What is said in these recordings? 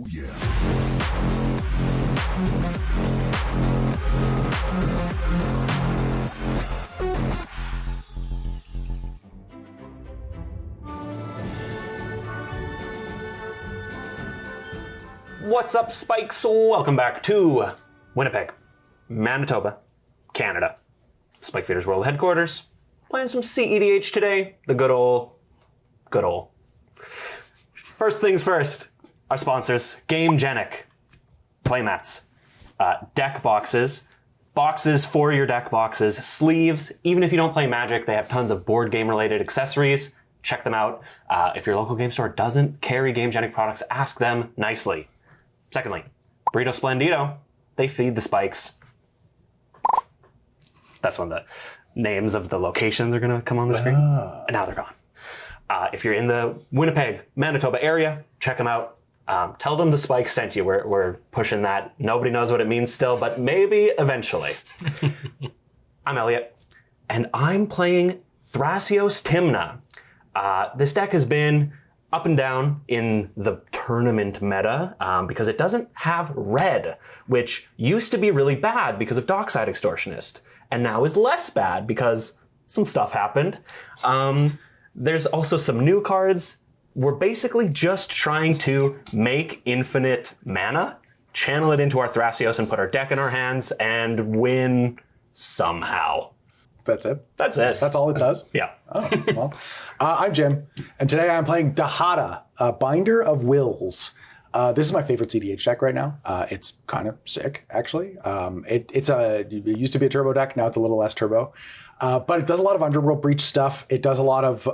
Yeah. What's up, Spikes? Welcome back to Winnipeg, Manitoba, Canada. Spike Feeder's World Headquarters. Playing some cEDH today. The good ol'. First things first, our sponsors, GameGenic, playmats, deck boxes, boxes for your deck boxes, sleeves. Even if you don't play Magic, they have tons of board game related accessories. Check them out. If your local game store doesn't carry GameGenic products, ask them nicely. Secondly, Burrito Splendido, they feed the Spikes. That's one of the names of the locations are going to come on the screen. And now they're gone. If you're in the Winnipeg, Manitoba area, check them out. Tell them the Spikes sent you. We're pushing that. Nobody knows what it means still, but maybe eventually. I'm Elliot, and I'm playing Thrasios Tymna. This deck has been up and down in the tournament meta because it doesn't have red, which used to be really bad because of Dockside Extortionist, and now is less bad because some stuff happened. There's also some new cards. We're basically just trying to make infinite mana, channel it into our Thrasios and put our deck in our hands and win somehow. That's it? That's it. That's all it does? Yeah. Oh, well. I'm Jim, and today I'm playing Dihada, Binder of Wills. This is my favorite cEDH deck right now. It's kind of sick, actually. It used to be a turbo deck, now it's a little less turbo. But it does a lot of Underworld Breach stuff. It does a lot of...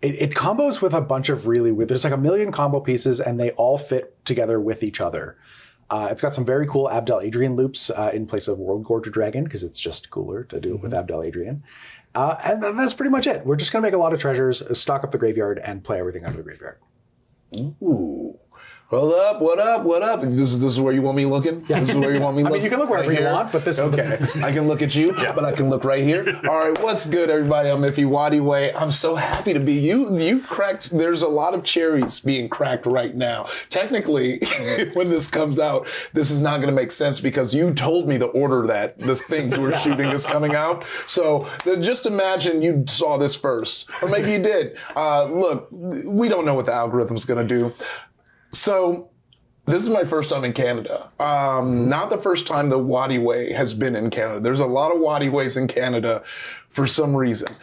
It combos with a bunch of really weird... There's like a million combo pieces, and they all fit together with each other. It's got some very cool Abdel Adrian loops in place of World Gorger Dragon, because it's just cooler to do it with Abdel Adrian. And then that's pretty much it. We're just going to make a lot of treasures, stock up the graveyard, and play everything out of the graveyard. Ooh. Hold up, what up, what up? This is where you want me looking? Yeah. This is where you want me looking? I mean, you can look wherever you want, but this is okay. I can look at you, but I can look right here. All right, what's good, everybody? I'm IFY NWADIWE. I'm so happy to be you. You cracked, there's a lot of cherries being cracked right now. Technically, when this comes out, this is not going to make sense because you told me the order that the things we're shooting is coming out. So just imagine you saw this first, or maybe you did. Look, we don't know what the algorithm's going to do. So this is my first time in Canada. Not the first time the NWADIWE has been in Canada. There's a lot of NWADIWEs in Canada for some reason.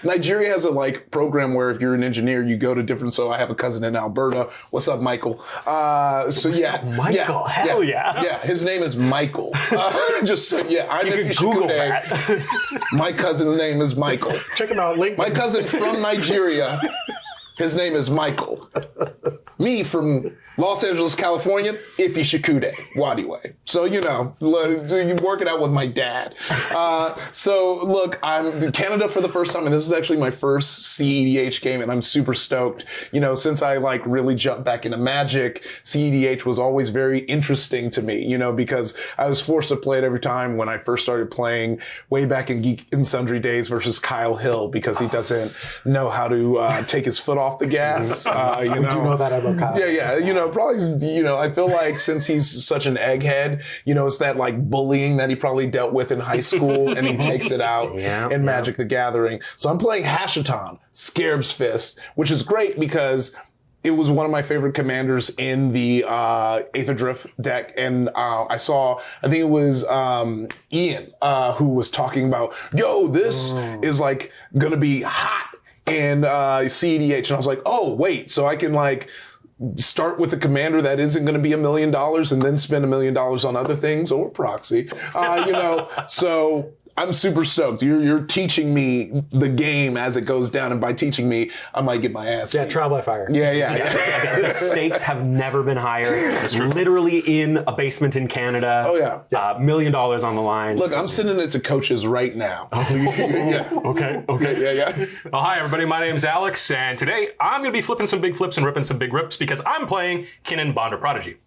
Nigeria has a program where if you're an engineer, you go to different, so I have a cousin in Alberta. What's up, Michael? What's up, Michael? Hell yeah. Yeah, his name is Michael. I'm you can Google that. My cousin's name is Michael. Check him out, link. My cousin from Nigeria. His name is Michael. Me from Los Angeles, California, IFY NWADIWE. So, you work it out with my dad. So, look, I'm in Canada for the first time, and this is actually my first cEDH game, and I'm super stoked. Since I really jumped back into Magic, cEDH was always very interesting to me, because I was forced to play it every time when I first started playing way back in Geek and Sundry days versus Kyle Hill, because he doesn't know how to take his foot off the gas. We do know that about Kyle. Yeah. Probably, I feel like since he's such an egghead, it's that bullying that he probably dealt with in high school, and he takes it out in Magic the Gathering. So I'm playing Hashaton, Scarab's Fist, which is great because it was one of my favorite commanders in the Aether Drift deck. And I think it was Ian who was talking about, this is going to be hot in cEDH. And I was like, oh, wait, so I can start with a commander that isn't going to be $1 million and then spend $1 million on other things or proxy, so I'm super stoked. You're teaching me the game as it goes down, and by teaching me, I might get my ass beat. Yeah, trial by fire. Yeah. The stakes have never been higher. It's literally in a basement in Canada. Oh, yeah. $1 million on the line. Look, I'm sending it to coaches right now. Okay. Yeah. Well, hi, everybody. My name's Alex, and today I'm going to be flipping some big flips and ripping some big rips because I'm playing Kinnan Bonder Prodigy.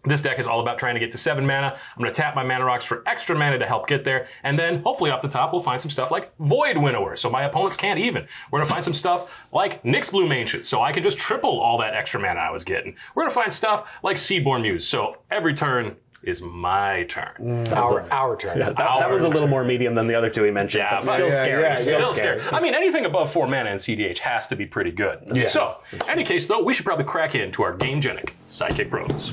This deck is all about trying to get to 7 mana. I'm going to tap my mana rocks for extra mana to help get there. And then hopefully up the top, we'll find some stuff like Void Winnower, so my opponents can't even. We're going to find some stuff like Nyx Bloom Ancient, so I can just triple all that extra mana I was getting. We're going to find stuff like Seaborn Muse, so every turn is my turn. Our turn. Yeah, that was a little more medium than the other two he mentioned. Yeah, but still scary. yeah, Still scary. I mean, anything above 4 mana in cEDH has to be pretty good. Yeah. So, in any case, though, we should probably crack into our Gamegenic Sidekick Bros.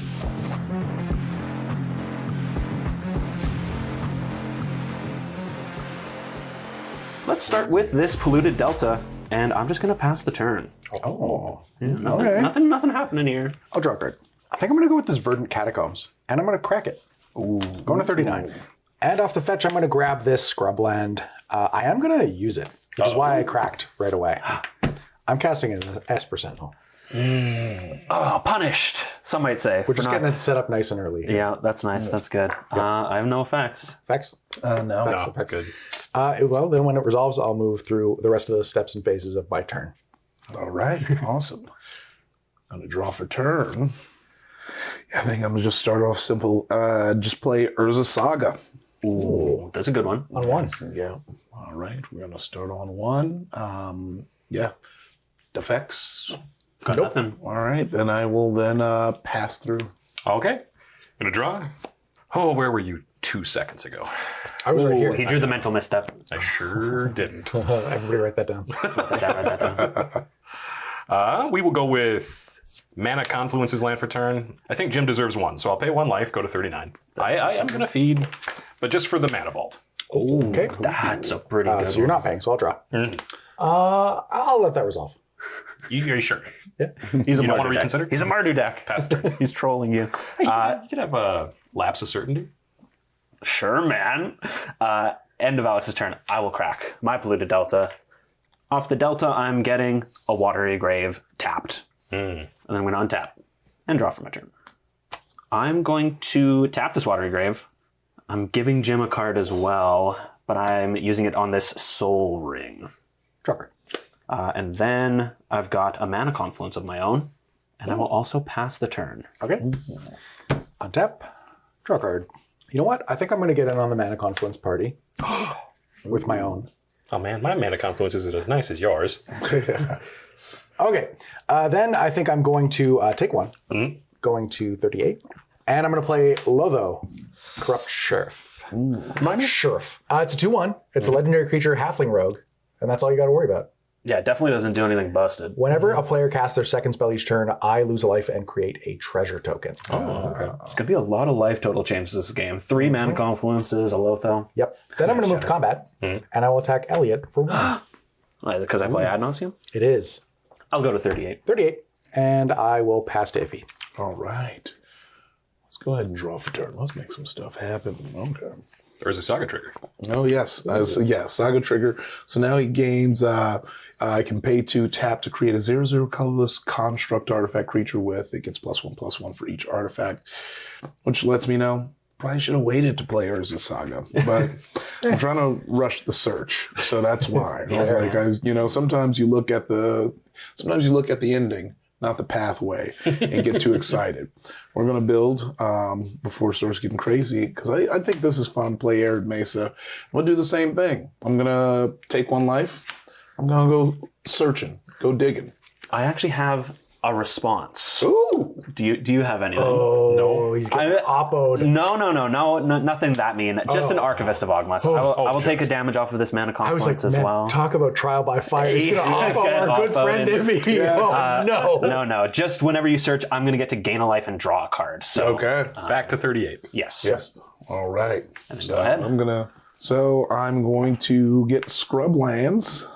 Let's start with this Polluted Delta, and I'm just going to pass the turn. Oh. Okay. Nothing happening here. I'll draw a card. I think I'm going to go with this Verdant Catacombs, and I'm going to crack it. Ooh. Going to 39. And off the fetch, I'm going to grab this Scrubland. I am going to use it, which is why I cracked right away. I'm casting it as Esper Sentinel. Oh, punished, some might say. We're just getting it set up nice and early. Yeah, that's nice. That's good. I have no effects. Effects? No. Effects. Good. Well, then when it resolves, I'll move through the rest of the steps and phases of my turn. All right, awesome. I'm gonna draw for turn. I think I'm gonna just start off simple. Just play Urza Saga. Ooh, that's a good one. On one. Yeah. All right, we're gonna start on 1. Yeah. Defects. Got nothing. All right, then I will pass through. Okay. Gonna draw. Oh, where were you 2 seconds ago? I was right here. He drew the mental misstep. I sure didn't. Everybody write that down. Write that down. We will go with Mana Confluence's land for turn. I think Jim deserves 1, so I'll pay 1 life, go to 39. I am going to feed, but just for the Mana Vault. Okay. That's a pretty good So you're not paying, so I'll draw. I'll let that resolve. Are you sure? Yeah. He's a You don't want Mardu to deck. reconsider? He's a Mardu deck. Pass turn. He's trolling you. You could have a Lapse of Certainty. Sure, man. End of Alex's turn. I will crack my Polluted Delta. Off the Delta, I'm getting a Watery Grave tapped. And then I'm going to untap and draw for my turn. I'm going to tap this Watery Grave. I'm giving Jim a card as well, but I'm using it on this Soul Ring. Draw card. And then I've got a Mana Confluence of my own, and I will also pass the turn. Okay. Untap. Draw card. You know what? I think I'm going to get in on the Mana Confluence party with my own. Oh man, my Mana Confluence isn't as nice as yours. Okay. Then I think I'm going to take 1. Going to 38. And I'm going to play Lotho, Corrupt Sheriff. Mine is Sheriff. It's a 2/1. It's a legendary creature, Halfling Rogue. And that's all you got to worry about. Yeah, it definitely doesn't do anything busted. Whenever a player casts their second spell each turn, I lose a life and create a treasure token. Oh, okay. It's going to be a lot of life total changes this game. 3 Mana Confluences, a Lotho. Yep. Then I'm going to move to combat, and I will attack Elliot for 1. Because I play Ad Nauseam? It is I'll go to 38. 38, and I will pass to Iffy. All right. Let's go ahead and draw for turn. Let's make some stuff happen. Okay. There's a Saga Trigger. Oh, yes. Saga Trigger. So now he gains, I can pay 2 tap to create a 0/0 colorless construct artifact creature with. It gets +1/+1 for each artifact, which lets me know probably should have waited to play Urza Saga, but I'm trying to rush the search. So that's why. I was like, sometimes you look at the ending, not the pathway, and get too excited. We're going to build before it starts getting crazy, because I think this is fun. Play Arid Mesa. I'm going to do the same thing. I'm going to take 1 life. I'm going to go searching, go digging. I actually have a response. Ooh! Do you have anything? Oh, he's getting oppoed. No, nothing that mean. Just an Archivist of Ogma. So I will take a damage off of this Mana I was Confluence like, as man, well. talk about trial by fire. He's going to Yeah, oppo get our good oppoed. friend Iffy. Oh, no. No. Just whenever you search, I'm going to get to gain a life and draw a card. So Okay. Back to 38. yes. Yes. All right. Go ahead. I'm going to get Scrublands.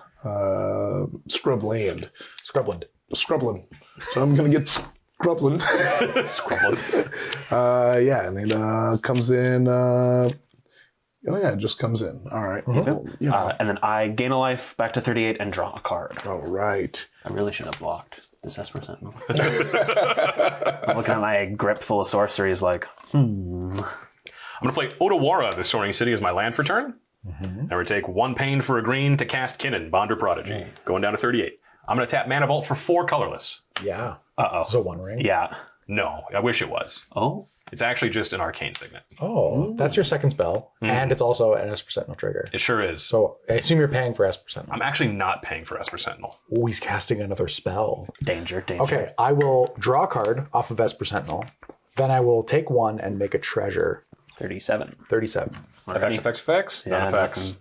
Scrubland. Scrubland. So I'm going to get Scrubland. Scrubland. And it comes in. It just comes in. All right. And then I gain a life back to 38 and draw a card. All right. I really should have blocked this Esper Sentinel. I'm looking at my grip full of sorceries like, I'm going to play Otawara, the Soaring City, as my land for turn. Never take 1 pain for a green to cast Kinnan, Bonder Prodigy. Going down to 38. I'm going to tap Mana Vault for 4 colorless. Yeah. uh-oh. So 1 ring. Yeah. No, I wish it was. Oh? It's actually just an arcane signet. Oh, that's your second spell, and it's also an Esper Sentinel trigger. It sure is. So I assume you're paying for Esper Sentinel. I'm actually not paying for Esper Sentinel. Oh, he's casting another spell. Danger. Okay, I will draw a card off of Esper Sentinel. Then I will take one and make a treasure. 37. 37. Effects. Yeah, None effects.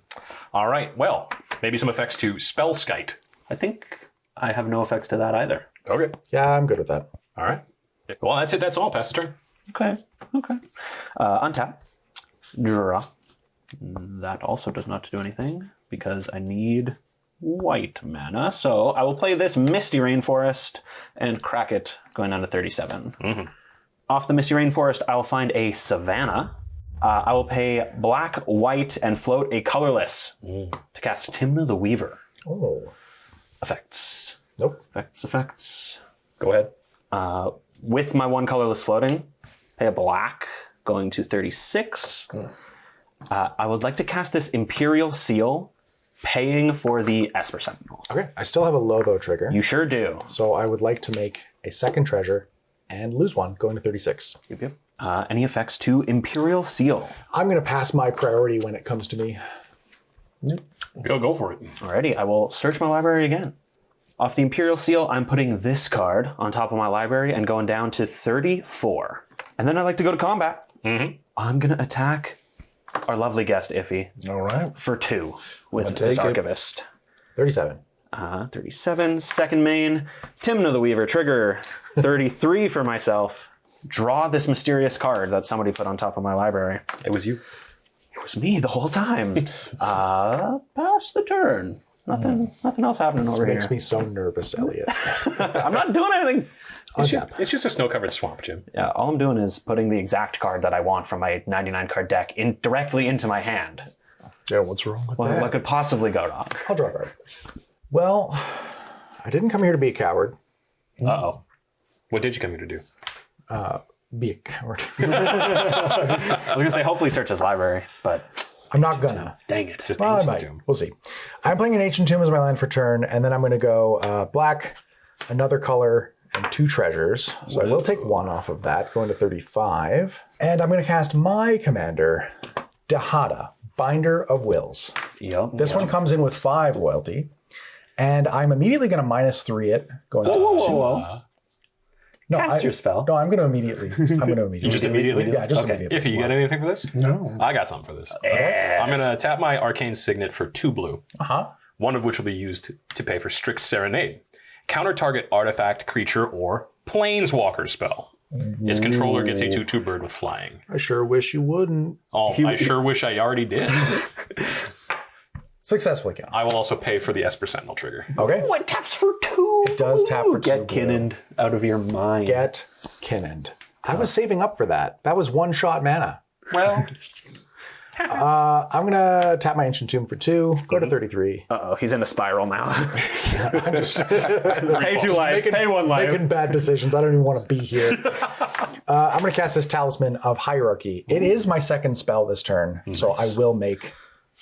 All right. Well, maybe some effects to Spell Skite. I think I have no effects to that either. Okay. Yeah, I'm good with that. All right. Well, that's it. That's all. Pass the turn. Okay. Untap. Draw. That also does not do anything because I need white mana. So I will play this Misty Rainforest and crack it going down to 37. Off the Misty Rainforest, I will find a Savannah. I will pay black, white, and float a colorless to cast Tymna the Weaver. Oh. Effects. Nope. Effects. Go ahead. With my one colorless floating, pay a black, going to 36. I would like to cast this Imperial Seal, paying for the Esper Sentinel. Okay, I still have a Lobo trigger. You sure do. So I would like to make a second treasure and lose one, going to 36. Yep. Any effects to Imperial Seal? I'm going to pass my priority when it comes to me. Go for it. Alrighty, I will search my library again. Off the Imperial Seal, I'm putting this card on top of my library and going down to 34. And then I like to go to combat. I'm going to attack our lovely guest, Iffy, All right. for 2 with I'll this take it. Archivist. 37. 37, second main, Tymna the Weaver, trigger 33 for myself. Draw this mysterious card that somebody put on top of my library. It was you. It was me the whole time. Pass the turn. Nothing else happening over here. Makes me so nervous, Elliot. I'm not doing anything. It's just a snow-covered swamp, Jim. Yeah, all I'm doing is putting the exact card that I want from my 99 card deck directly into my hand. Yeah, what's wrong with that? What could possibly go wrong? I'll draw a card. Well, I didn't come here to be a coward. Uh-oh. What did you come here to do? Be a coward. I was going to say, hopefully search his library, but I'm not gonna. dang it. Just Well, I ancient might. tomb. We'll see. I'm playing an Ancient Tomb as my land for turn, and then I'm going to go black, another color, and 2 treasures. So I will take 1 off of that, going to 35. And I'm going to cast my commander, Dihada, Binder of Wills. Yep. This one comes in with 5 loyalty, and I'm immediately going to -3 it, going to 2. No, Cast your spell. No, I'm going to immediately. Just immediately? Yeah, just Okay. immediately. Iffy, you got anything for this? No. I got something for this. Yes. I'm going to tap my Arcane Signet for 2 blue, Uh-huh. one of which will be used to pay for Strict Serenade. Counter target artifact, creature, or planeswalker spell. Its controller gets a 2/2 bird with flying. I sure wish you wouldn't. Oh, I sure wish I already did. Successfully count. I will also pay for the Esper Sentinel trigger. Okay. What taps for 2? It does tap for 2 Get blue. Kinnan out of your mind. Get Kinnan. I was saving up for that. That was 1-shot mana. well. I'm going to tap my Ancient Tomb for 2, go to 33. Uh-oh, he's in a spiral now. I'm just Pay 2 life, pay 1 life. making bad decisions. I don't even want to be here. I'm going to cast this Talisman of Hierarchy. It is my second spell this turn, so I will make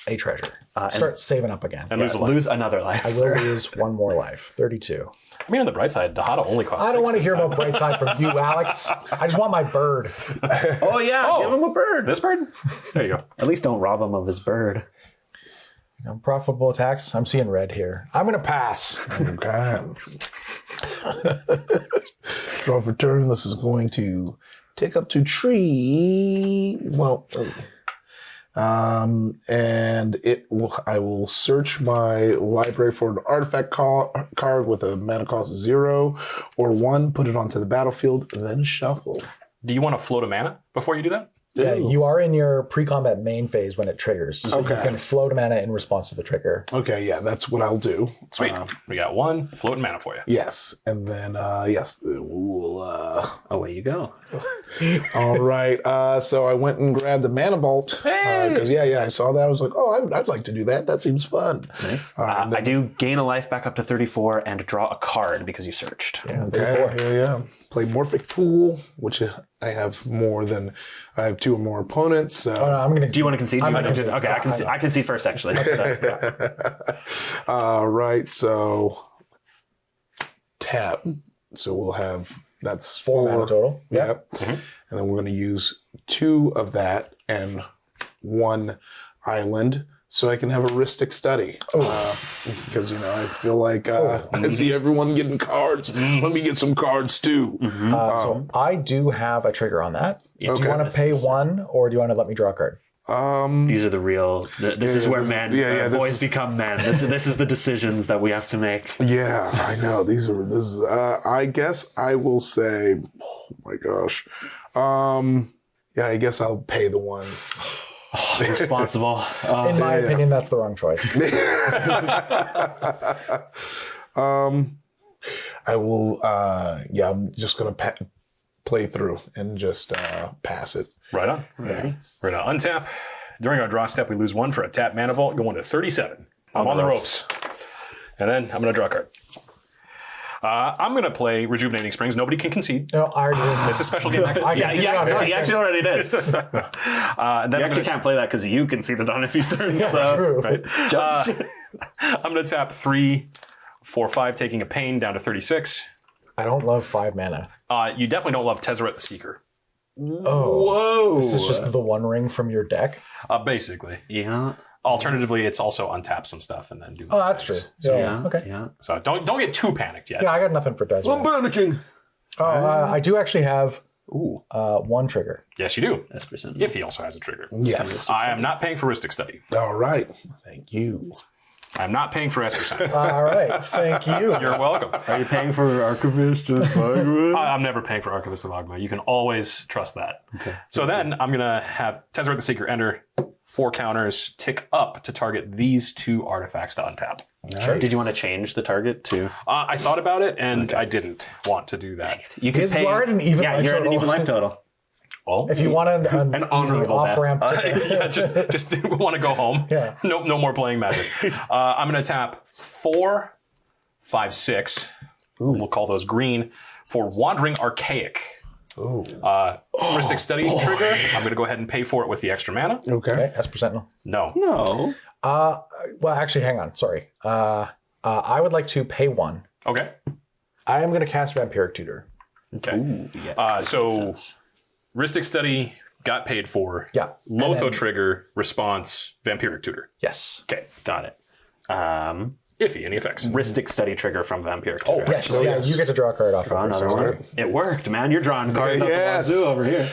a treasure. Start saving up again. And lose a life. Lose another life. I will lose 1 more life. 32. I mean, on the bright side, Dihada only costs I don't 6 want to this hear time. about bright side from you, Alex. I just want my bird. Oh, yeah, give him a bird. This bird? There you go. At least don't rob him of his bird. Profitable attacks. I'm seeing red here. I'm going to pass. Okay. Draw for turn. This is going to take up to tree. Well, and I will search my library for an artifact card with a mana cost of 0 or 1, put it onto the battlefield, and then shuffle. Do you want to float a mana before you do that? Yeah, you are in your pre-combat main phase when it triggers. So you can float a mana in response to the trigger. Okay, yeah, that's what I'll do. Sweet. We got 1 floating mana for you. Yes, and then we'll. Away you go. All right. So I went and grabbed a mana bolt because I saw that. I was like, oh, I'd like to do that. That seems fun. Nice. I do gain a life back up to 34 and draw a card because you searched. Okay. Yeah. Play Morphic Pool, which I have more than I have 2 or more opponents. So. I'm going to. Do you want to concede? I'm Okay, gonna concede. I can see first, actually. All right. So tap. So we'll have that's 4 mana total. Yep. and then we're going to use 2 of that and 1 island so I can have a Ristic study. Because, I feel like I see everyone getting cards. Let me get some cards too. So I do have a trigger on that. Do you want to pay 1 or do you want to let me draw a card? These are the real. This is where boys become men. This is the decisions that we have to make. Yeah, I know. This is. I guess I will say. Oh my gosh. Yeah, I guess I'll pay the 1. Responsible. In my opinion, that's the wrong choice. I will. I'm just gonna play through and just pass it. Right on. Ready? We're going to untap. During our draw step, we lose 1 for a tap mana vault, going to 37. I'm on the ropes. And then I'm going to draw a card. I'm going to play Rejuvenating Springs. Nobody can concede. No, I already did. It's a special game. Actually. He actually already did. And then you actually can't play that because you conceded on if you turn. True. Right? I'm going to tap 3, 4, 5, taking a pain down to 36. I don't love 5 mana. You definitely don't love Tezzeret the Seeker. Oh. Whoa. This is just the 1 ring from your deck? Basically. Yeah. Alternatively, it's also untap some stuff and then do. Oh, that's true. Yeah. Okay. Yeah. So don't get too panicked yet. Yeah, I got nothing for Desert. I'm panicking. I do actually have 1 trigger. Yes, you do. That's percent. If he also has a trigger. Yes. I am not paying for Ristic Study. All right. Thank you. I'm not paying for S%. All right. Thank you. You're welcome. Are you paying for Archivist and Fagma? I'm never paying for Archivist of Agma. You can always trust that. Okay. So then I'm going to have Tezzeret the Seeker enter, 4 counters, tick up to target these 2 artifacts to untap. Nice. Did you want to change the target to? I thought about it, and I didn't want to do that. You could pay. You are at an even life you're at total. an even life total. Well, If you want an honorable off ramp, yeah, just want to go home. Yeah. No more playing Magic. I'm going to tap 4, 5, 6. We'll call those green for Wandering Archaic. Ooh. Ristic Study trigger. I'm going to go ahead and pay for it with the extra mana. Okay. S Sentinel. No. No. Well, actually, hang on. Sorry. I would like to pay 1. Okay. I am going to cast Vampiric Tutor. Okay. Ooh, yes. So Ristic Study got paid for. Yeah. Lotho trigger, response, Vampiric Tutor. Yes. Okay. Got it. Iffy, any effects? Ristic Study trigger from Vampiric Tutor. Yes. Yeah. You get to draw a card off. Draw of another first. one. It worked, man. You're drawing cards Yes. out the wazoo over here.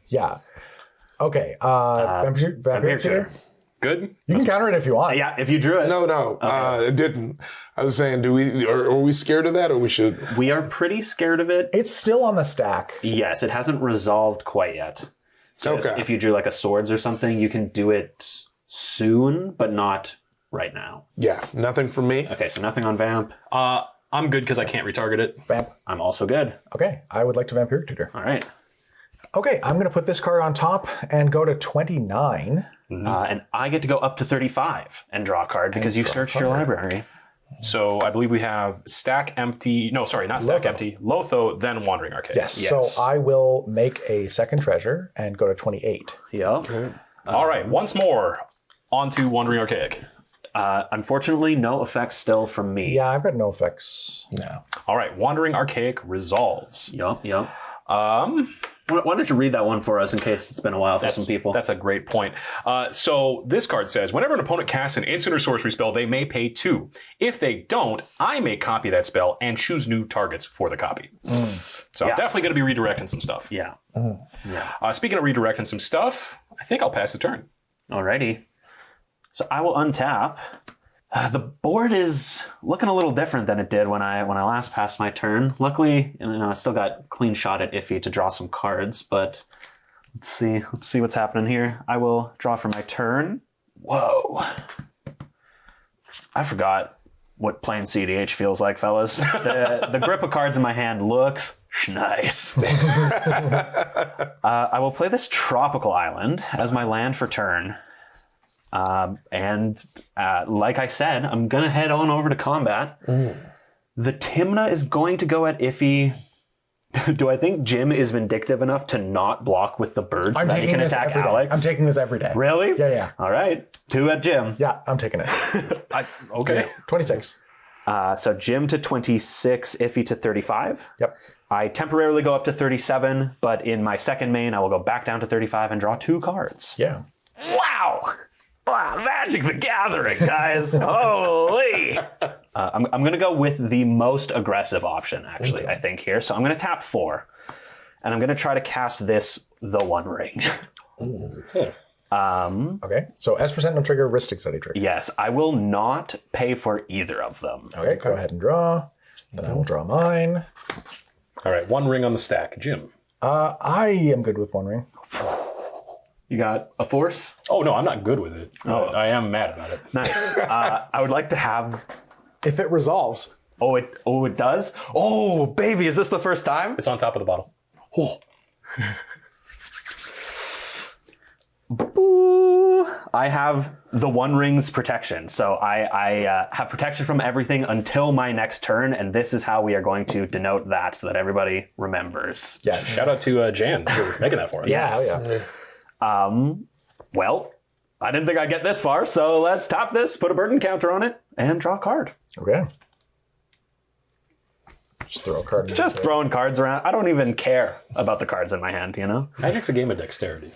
Yeah. Okay. Vampiric Tutor. Good. You can counter it if you want. Yeah, if you drew it. No. It didn't. I was saying, are we scared of that, or we should? We are pretty scared of it. It's still on the stack. Yes, it hasn't resolved quite yet. So Okay. if you drew like a swords or something, you can do it soon, but not right now. Yeah. Nothing for me. Okay, so nothing on Vamp. I'm good because I can't retarget it. Vamp. I'm also good. Okay. I would like to Vampiric Tutor. All right. Okay. I'm going to put this card on top and go to 29. And I get to go up to 35 and draw a card because you searched your library. So I believe we have Stack Empty. No, sorry, not Stack Lotho. Empty. Lotho, then Wandering Arcade. Yes. So I will make a second treasure and go to 28. Yep. All right, once more onto Wandering Archaic. Unfortunately, no effects still from me. Yeah, I've got no effects. No. All right, Wandering Archaic resolves. Yep. Why don't you read that one for us in case it's been a while for some people? That's a great point. So this card says, whenever an opponent casts an instant or sorcery spell, they may pay 2. If they don't, I may copy that spell and choose new targets for the copy. So I'm definitely going to be redirecting some stuff. Yeah. Speaking of redirecting some stuff, I think I'll pass the turn. Alrighty. So I will untap. The board is looking a little different than it did when I last passed my turn. Luckily, I still got clean shot at Iffy to draw some cards, but let's see what's happening here. I will draw for my turn. Whoa. I forgot what playing cEDH feels like, fellas. The grip of cards in my hand looks nice. I will play this Tropical Island as my land for turn. Like I said, I'm going to head on over to combat. The Tymna is going to go at Iffy. Do I think Jim is vindictive enough to not block with the birds so that he can attack Alex? I'm taking this every day. Really? Yeah. All right. 2 at Jim. Yeah, I'm taking it. Okay. 26. So Jim to 26, Iffy to 35. Yep. I temporarily go up to 37, but in my second main, I will go back down to 35 and draw 2 cards. Yeah. Wow! Wow, Magic the Gathering, guys. Holy! I'm going to go with the most aggressive option, actually, I think, here. So I'm going to tap 4. And I'm going to try to cast this, the One Ring. Okay. So S% no trigger, Ristic Study trigger. Yes, I will not pay for either of them. Okay, go ahead and draw. Then I will draw mine. All right, 1 ring on the stack. Jim. I am good with 1 ring. You got a force? Oh, no, I'm not good with it. Oh, I am mad about it. Nice. I would like to have... If it resolves. Oh, it does? Oh, baby, is this the first time? It's on top of the bottle. Oh. Boo. I have the One Ring's protection. So I have protection from everything until my next turn, and this is how we are going to denote that so that everybody remembers. Yes. Shout out to Jan for making that for us. Yeah, yeah. Well, I didn't think I'd get this far, so let's tap this, put a burden counter on it, and draw a card. Okay. Just throw a card in. Just throwing cards around. I don't even care about the cards in my hand, you know? Magic's a game of dexterity.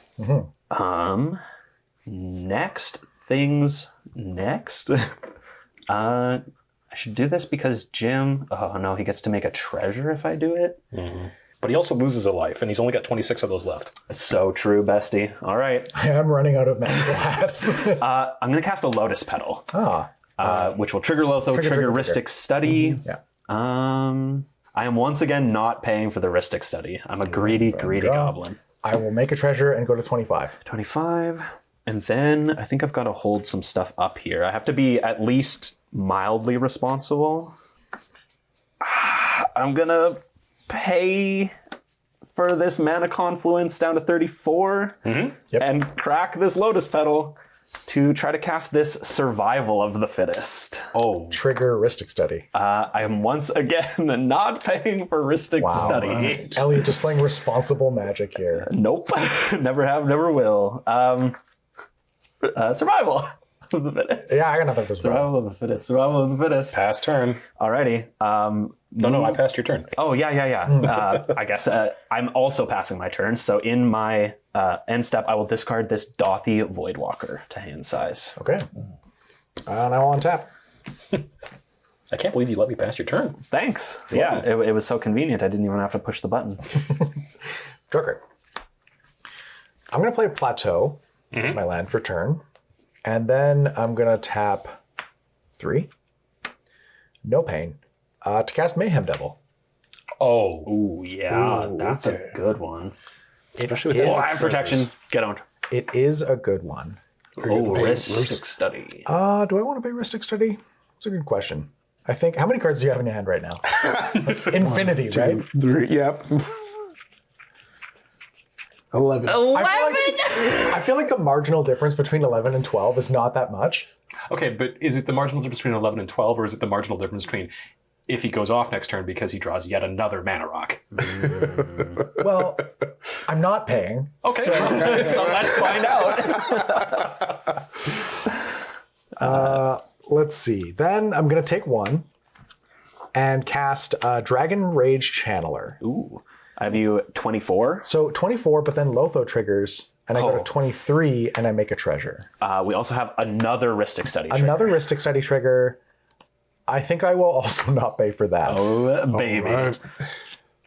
Next things next. I should do this because Jim, oh no, he gets to make a treasure if I do it. But he also loses a life, and he's only got 26 of those left. So true, bestie. All right. I am running out of magical hats. I'm going to cast a Lotus Petal, which will trigger Lotho, trigger Ristic Study. Yeah. I am once again not paying for the Ristic Study. I'm a greedy goblin. I will make a treasure and go to 25. 25. And then I think I've got to hold some stuff up here. I have to be at least mildly responsible. I'm going to pay for this mana confluence down to 34 and crack this Lotus Petal to try to cast this Survival of the Fittest. Oh. Trigger Ristic Study. I am once again not paying for Ristic Study. Elliot just playing responsible magic here. Nope. Never have, never will. Survival of the Fittest. Yeah, I got nothing for Survival of the Fittest. Survival of the Fittest. Pass turn. Alrighty. No, I passed your turn. Oh, yeah. I guess I'm also passing my turn. So in my end step, I will discard this Dothy Voidwalker to hand size. Okay. And I will untap. I can't believe you let me pass your turn. Thanks. Yeah, it was so convenient. I didn't even have to push the button. Joker. I'm going to play Plateau as my land for turn. And then I'm going to tap 3. No pain. To cast Mayhem Devil. Oh. Ooh, yeah. That's a good one. Especially with I have protection. Get on. It is a good one. Oh, Ristic Study. Do I want to pay Ristic Study? It's a good question. I think, how many cards do you have in your hand right now? Infinity, 1, right? 2, 3, yep. 11. 11? I feel like the marginal difference between 11 and 12 is not that much. Okay, but is it the marginal difference between 11 and 12, or is it the marginal difference between if he goes off next turn because he draws yet another mana rock? Well, I'm not paying. Okay. So let's find out. Let's see. Then I'm going to take 1 and cast Dragon Rage Channeler. Ooh. I have you 24. So 24, but then Lotho triggers, and I go to 23, and I make a treasure. We also have another Ristic Study trigger. Another Ristic Study trigger. I think I will also not pay for that. Oh, baby. Right.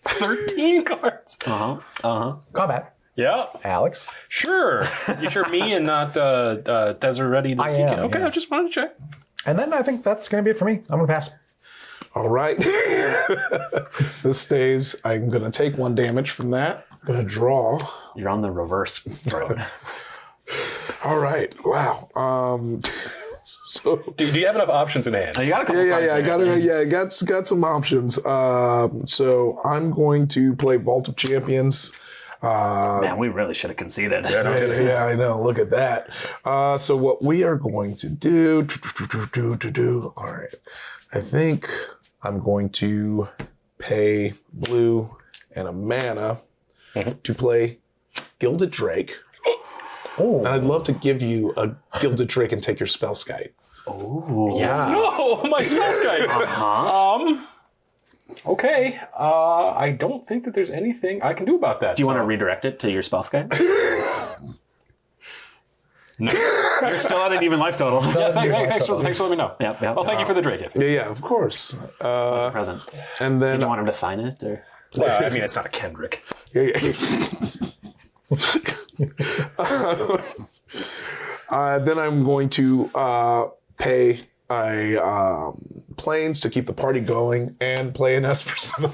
13 cards. Combat. Yeah. Alex. Sure. You sure me and not Desiree the I CK? am, Okay, yeah. I just wanted to check. And then I think that's going to be it for me. I'm going to pass. All right. This stays. I'm going to take 1 damage from that. I'm going to draw. You're on the reverse road. All right. Wow. So Do you have enough options in hand? You got a couple cards there. I got some options. So I'm going to play Vault of Champions. Man, we really should have conceded. Yeah, I know. Look at that. So what we are going to do. All right. I think I'm going to pay blue and a mana to play Gilded Drake. And I'd love to give you a Gilded Drake and take your Spellskite. Oh. Yeah. No, my spell sky. Okay. I don't think that there's anything I can do about that. Do you want to redirect it to your spell sky? No. You're still at an even life total. Thanks for letting me know. Yep. Well, thank you for the Drake gift. Yeah, of course. That's a present. And then Do you want him to sign it? Or? I mean, it's not a Kendrick. yeah. Then I'm going to pay planes to keep the party going and play an Espresso.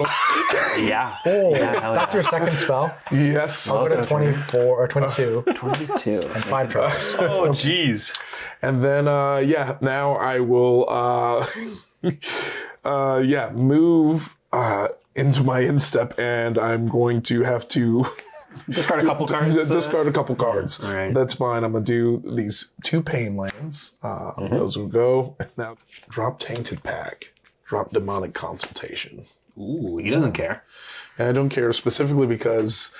Yeah. Oh, hell that's your second spell. Yes. I'll go to 24 or 22 22. and 5 treasures. Oh, jeez. And then now I will move into my instep, and I'm going to have to Discard a couple cards. discard a couple cards. All right. That's fine. I'm gonna do these 2 pain lands. Those will go. Now drop Tainted Pack. Drop Demonic Consultation. Ooh, he doesn't care. And I don't care specifically because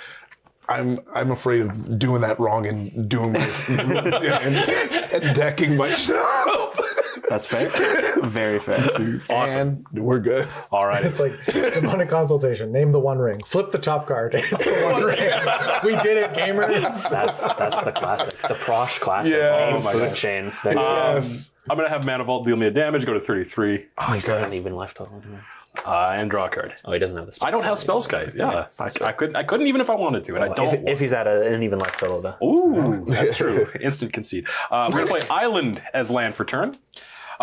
I'm afraid of doing that wrong and doing my and decking myself. That's fair. Very fair. Awesome. And we're good. All right. It's like demonic consultation. Name the One Ring. Flip the top card. It's the One Ring. We did it, gamers. That's the classic. The Prosh classic. Yes. Oh my god. Chain. Yes. I'm going to have Mana Vault deal me a damage, go to 33, Oh, he's got an even life total. and draw a card. Oh, he doesn't have this. I don't have Spell Sky. Yeah. I couldn't even if I wanted to, and I don't. If he's at an even life total, though. Ooh, that's true. Instant concede. We're going to play Island as land for turn.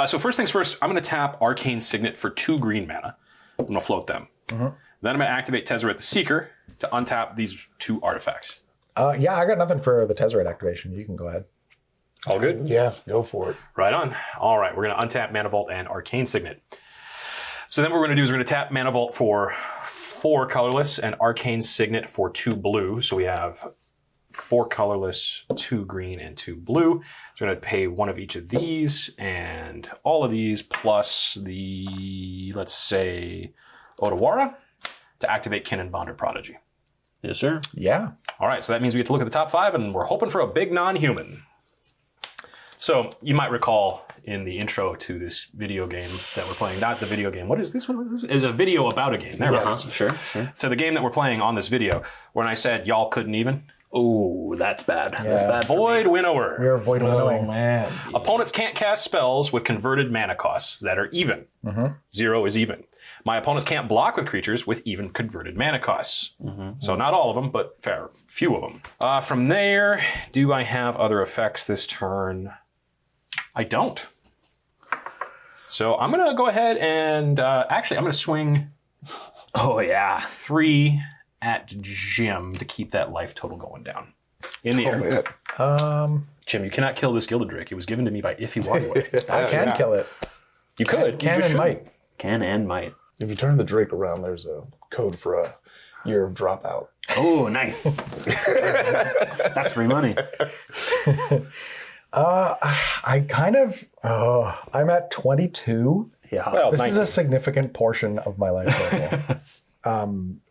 So first things first, I'm going to tap Arcane Signet for 2 green mana. I'm going to float them. Then I'm going to activate Tezzeret the Seeker to untap these 2 artifacts. Yeah, I got nothing for the Tezzeret activation. You can go ahead. All good? Yeah, go for it. Right on. All right, we're going to untap Mana Vault and Arcane Signet. So then what we're going to do is we're going to tap Mana Vault for 4 colorless and Arcane Signet for 2 blue. So we have 4 colorless, 2 green, and 2 blue. So we're going to pay 1 of each of these and all of these plus the, let's say, Odawara to activate Kinnan Bonder Prodigy. Yes, sir. Yeah. All right, so that means we get to look at the top 5, and we're hoping for a big non-human. So you might recall in the intro to this video game that we're playing, not the video game. What is this one? What is this? Is a video about a game. There we go. Sure. So the game that we're playing on this video, when I said y'all couldn't even, Ooh, that's bad. That's bad. Void Winnower. We're Void Winnowing. Man. Opponents can't cast spells with converted mana costs that are even. 0 is even. My opponents can't block with creatures with even converted mana costs. So not all of them, but few of them. From there, do I have other effects this turn? I don't. So I'm going to go ahead and actually I'm going to swing Oh, yeah. 3 at Jim to keep that life total going down in the air. Man. Jim, you cannot kill this Gilded Drake. It was given to me by IFY NWADIWE. I can kill it. You could. Can and might. Can and might. If you turn the Drake around, there's a code for a year of dropout. Oh, nice. That's free money. I kind of, I'm at 22. Yeah. Well, This is 19. a significant portion of my life total.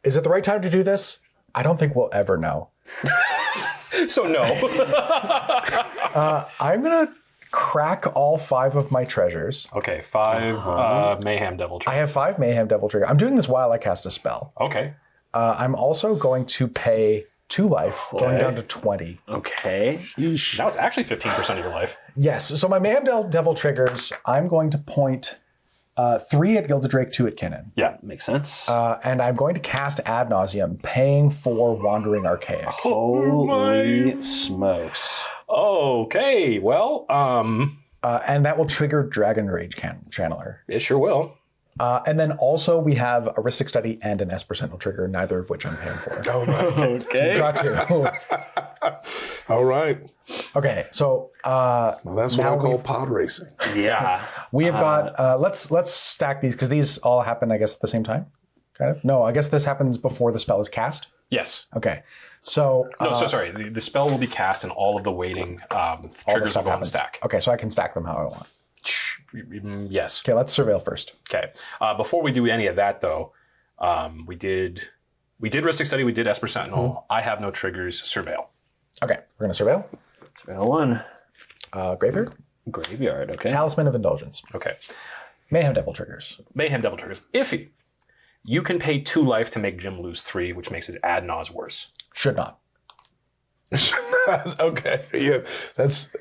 Is it the right time to do this? I don't think we'll ever know. So no. I'm going to crack all 5 of my treasures. Okay, 5 Mayhem Devil I Trigger. have 5 Mayhem Devil Trigger. I'm doing this while I cast a spell. Okay. I'm also going to pay 2 life, going down to 20. Okay. Now it's actually 15% of your life. Yes, so my Mayhem Devil Triggers, I'm going to point 3 at Gilded Drake, 2 at Kinnan. Yeah. Makes sense. And I'm going to cast Ad Nauseam, paying for Wandering Archaic. Holy smokes. Okay, well, And that will trigger Dragon Rage Channeler. it sure will. And then also we have a Ristic Study and an Esper trigger, neither of which I'm paying for. Okay. Draw 2. All right. Okay, so Well, that's what Now I call we've- pod racing. Yeah. we have got, let's stack these, because these all happen, I guess, at the same time? Kind of? No, I guess this happens before the spell is cast. Yes. Okay, so No, so sorry. The spell will be cast and all of the waiting triggers will go on the stack. Okay, so I can stack them how I want. Yes. Okay, let's surveil first. Okay. Before we do any of that, though, we did Ristic Study, we did Esper Sentinel. I have no triggers. Surveil. Okay, we're going to surveil. Spell 1. Graveyard. Graveyard. Okay. Talisman of Indulgence. Okay. Mayhem Devil Triggers. Mayhem Devil Triggers. Iffy. You can pay 2 life to make Jim lose 3, which makes his ad nause worse. Should not. Okay. Yeah. That's.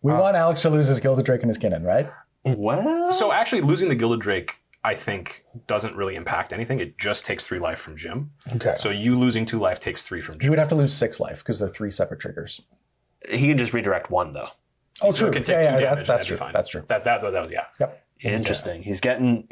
We want Alex to lose his Gilded Drake and his Kinnan, right? Well, So actually, losing the Gilded Drake, I think, doesn't really impact anything. It just takes 3 life from Jim. Okay. So you losing 2 life takes 3 from He Jim. would have to lose 6 life because they're 3 separate triggers. he can just redirect 1 though. Oh, So true. it can take 2 damage. That's That'd be true. fine. That's true. That was, yeah. Yep. Interesting. He's getting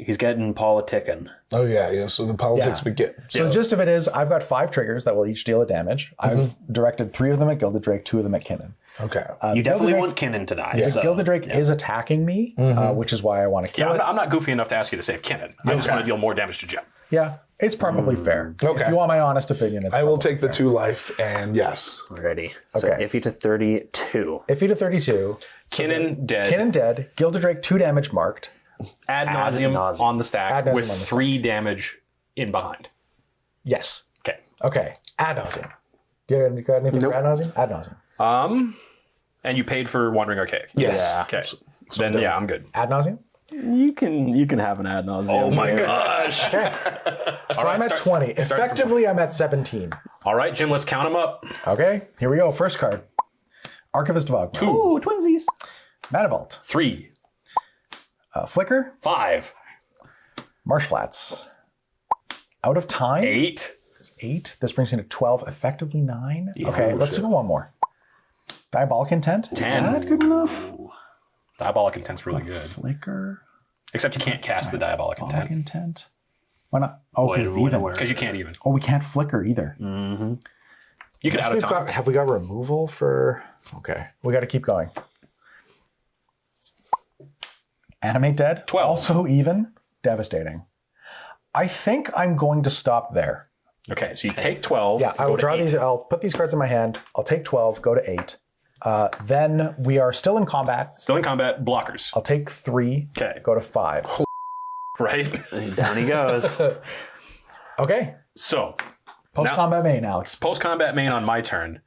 politicking. Oh yeah. So the politics Yeah. begin. So the gist of it is I've got 5 triggers that will each deal a damage. I've directed 3 of them at Gilded Drake, 2 of them at Kinnan. Okay. You definitely Gilded want Kinnan to die. The so- Gilded Drake is attacking me, which is why I want to kill Yeah, it. I'm not goofy enough to ask you to save Kinnan. I just want to deal more damage to Jim. Yeah, it's probably fair. Okay. If you want my honest opinion, it's I will probably take the fair. 2 life and yes. Ready. So Okay. Iffy to 32. Iffy to 32. Kinnan dead. Kinnan dead. Gilded Drake 2 damage marked. Ad nauseam nauseam. on the stack Ad nauseam with on the 3 damage in behind. Yes. Okay. Okay. Ad nauseam. Do you got anything for ad nauseam? Ad nauseam. And you paid for Wandering Archaic. Yes. Yeah. Okay. Then yeah, I'm good. Ad nauseam. You can have an ad nauseam. Oh my gosh. So I'm at 20. Effectively, I'm at 17. All right, Jim, let's count them up. Okay. Here we go. First card. Archivist of Ogma. 2, Ooh, twinsies. Mana Vault. 3, Flicker. 5, Marsh Flats. Out of Time. 8. It's 8. This brings me to 12. Effectively 9. Okay, let's do one more. Diabolic Intent. 10. Is that good enough? Diabolic Intent's really good. Flicker. Except you can't cast the Diabolic Diabolic Intent. Intent. Why not? Oh, because it's even. Because you can't even. Oh, we can't flicker either. You could out of time. Have we got removal for... Okay, we got to keep going. Animate Dead. 12. Also even. Devastating. I think I'm going to stop there. Okay, so you take 12. Yeah, I will draw these. I'll put these cards in my hand. I'll take 12, go to 8. Then we are still in combat. Still in combat, blockers. I'll take 3, Okay. go to 5. Right? Down he goes. Okay. So, Post-combat main, Alex. post-combat main on my turn.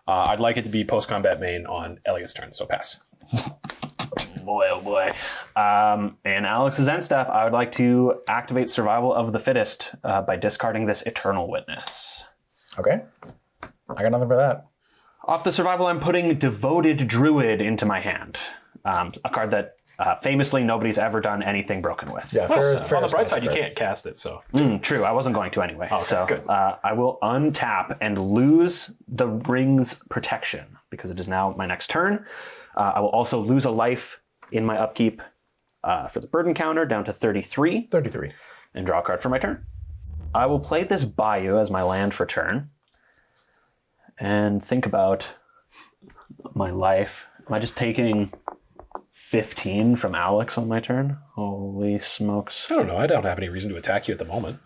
I'd like it to be post-combat main on Elliot's turn, so pass. Boy, oh boy. In Alex's end step, I would like to activate Survival of the Fittest by discarding this Eternal Witness. Okay. I got nothing for that. Off the survival, I'm putting Devoted Druid into my hand. A card that famously nobody's ever done anything broken with. Yeah, fair On the bright side, you fair. can't cast it, so. True, I wasn't going to anyway. So good. I will untap and lose the Ring's Protection because it is now my next turn. I will also lose a life in my upkeep for the burden counter down to 33. 33. And draw a card for my turn. I will play this Bayou as my land for turn. And think about my life. Am I just taking 15 from Alex on my turn? Holy smokes. I don't know. I don't have any reason to attack you at the moment.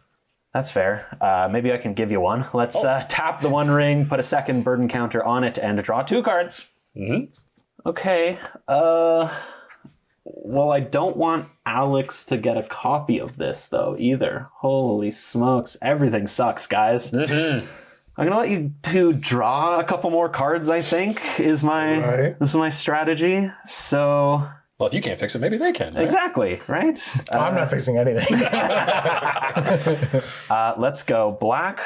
That's fair. Maybe I can give you one. Let's tap the one ring, put a second burden counter on it, and draw 2 cards. Okay. Well, I don't want Alex to get a copy of this, though, either. Holy smokes. Everything sucks, guys. I'm going to let you two draw a couple more cards, I think, is my strategy. So... Well, if you can't fix it, maybe they can. Right? Exactly, right? I'm not fixing anything. Let's go black,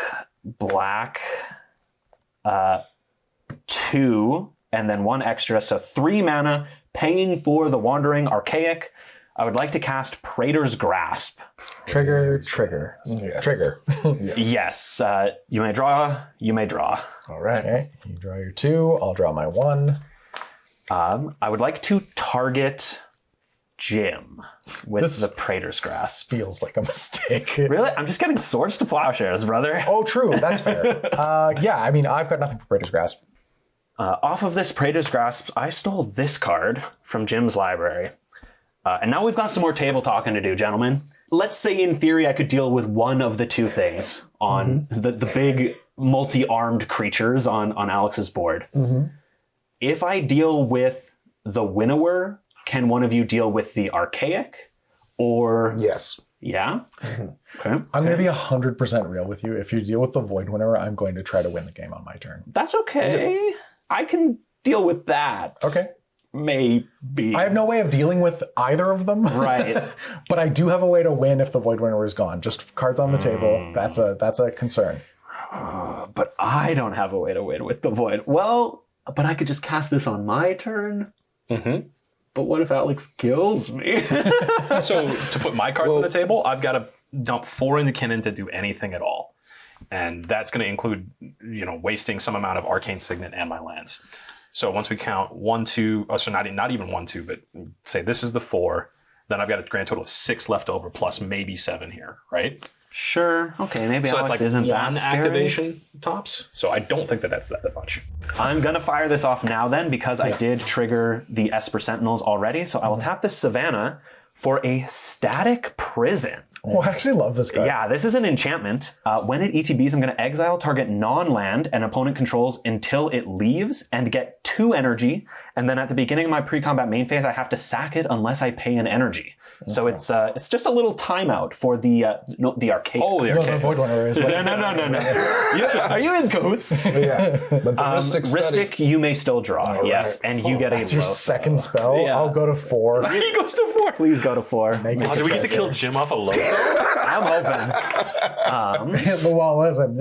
2, and then 1 extra. So 3 mana, paying for the Wandering Archaic. I would like to cast Praetor's Grasp. Trigger. Yes, you may draw, All right. Okay, you draw your 2. I'll draw my 1. I would like to target Jim with the Praetor's Grasp. Feels like a mistake. Really? I'm just getting swords to plowshares, brother. Oh, true. That's fair. Yeah, I mean, I've got nothing for Praetor's Grasp. Off of this Praetor's Grasp, I stole this card from Jim's library. And now we've got some more table talking to do, gentlemen. Let's say in theory I could deal with one of the 2 things on the big multi-armed creatures on Alex's board. If I deal with the Winnower, can one of you deal with the Archaic? Or... Yes. Yeah? Okay. I'm going to be 100% real with you. If you deal with the Void Winnower, I'm going to try to win the game on my turn. That's okay. I can deal with that. Okay. Maybe. I have no way of dealing with either of them. Right. But I do have a way to win if the Void Winnower is gone. Just cards on the table. That's a concern. But I don't have a way to win with the Void. Well, but I could just cast this on my turn. Mm-hmm. But what if Alex kills me? So to put my cards on the table, I've got to dump 4 into Kinnan to do anything at all. And that's going to include, wasting some amount of Arcane Signet and my lands. So once we count 1, 2, so not even 1, 2, but say this is the 4, then I've got a grand total of 6 left over plus maybe 7 here, right? Sure. Okay, maybe So Alex it's like isn't that one scary. activation tops. So I don't think that's that much. I'm going to fire this off now then because I did trigger the Esper Sentinels already. So I will tap this Savannah for a Static Prison. Oh, I actually love this guy. Yeah, this is an enchantment. When it ETBs, I'm going to exile target non-land an opponent controls until it leaves and get 2 energy. And then at the beginning of my pre-combat main phase, I have to sack it unless I pay an energy. So it's just a little timeout for the arcade. Oh, the No, the arcade. Void Winnower is. But no. Are you in cahoots? Yeah. But the Rhystic Study. Ristic, you may still draw. Yes, and you get a That's your low. second spell. Yeah. I'll go to 4. He goes to 4. Please go to 4. Oh, do we get to kill Jim off a logo? I'm hoping. Well, listen.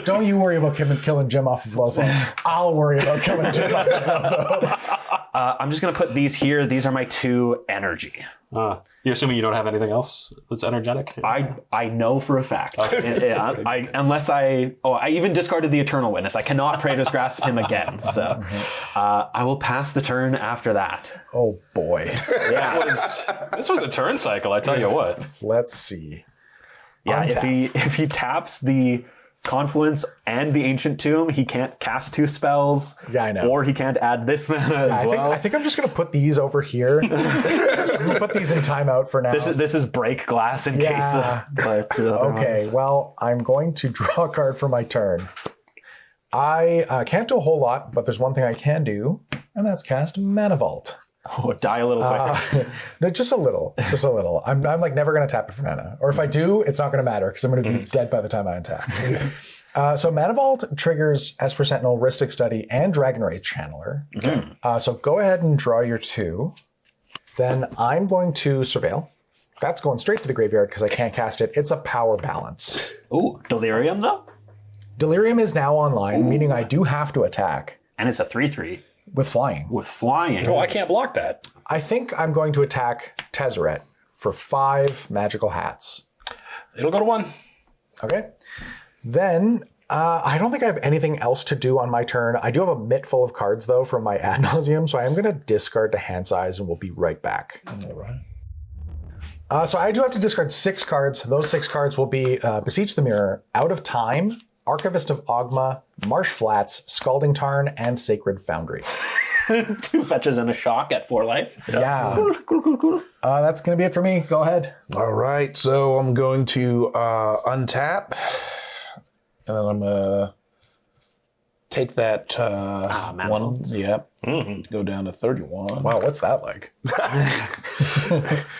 don't you worry about killing Jim off of Lotho. I'll worry about killing Jim off of Lotho. I'm just going to put these here. These are my 2 energy. You're assuming you don't have anything else that's energetic? I know for a fact. Unless I even discarded the Eternal Witness. I cannot Praetor's Grasp him again. So I will pass the turn after that. Oh, boy. Yeah. This was a turn cycle, I tell you what. Let's see. Yeah, Untap. if he taps the Confluence and the Ancient Tomb, he can't cast 2 spells. Yeah, I know. Or he can't add this mana as well. I think I'm just going to put these over here. I'm going to put these in timeout for now. This is break glass in Yeah. case. But Okay, well, I'm going to draw a card for my turn. I can't do a whole lot, but there's one thing I can do, and that's cast Mana Vault. Oh, die a little quicker. No, just a little. I'm like never going to tap it for mana. Or if I do, it's not going to matter because I'm going to be dead by the time I untap. So Mana Vault triggers Esper Sentinel, Rhystic Study, and Dragon Ray Channeler. Okay. So go ahead and draw your 2. Then I'm going to Surveil. That's going straight to the graveyard because I can't cast it. It's a power balance. Ooh, Delirium though? Delirium is now online, meaning I do have to attack. And it's a 3/3 With flying. with flying. Oh, I can't block that. I think I'm going to attack Tezzeret for 5 magical hats. It'll go to 1. Okay. Then I don't think I have anything else to do on my turn. I do have a mitt full of cards, though, from my Ad Nauseam, so I am going to discard to hand size and we'll be right back. All right. So I do have to discard 6 cards. Those 6 cards will be Beseech the Mirror, Out of Time, Archivist of Ogma, Marsh Flats, Scalding Tarn, and Sacred Foundry. 2 fetches and a shock at 4 life. Yeah. Cool. That's going to be it for me. Go ahead. All right. So I'm going to untap. And then I'm going to take that Mana one. Vault. Yep. Go down to 31. Wow, what's that like?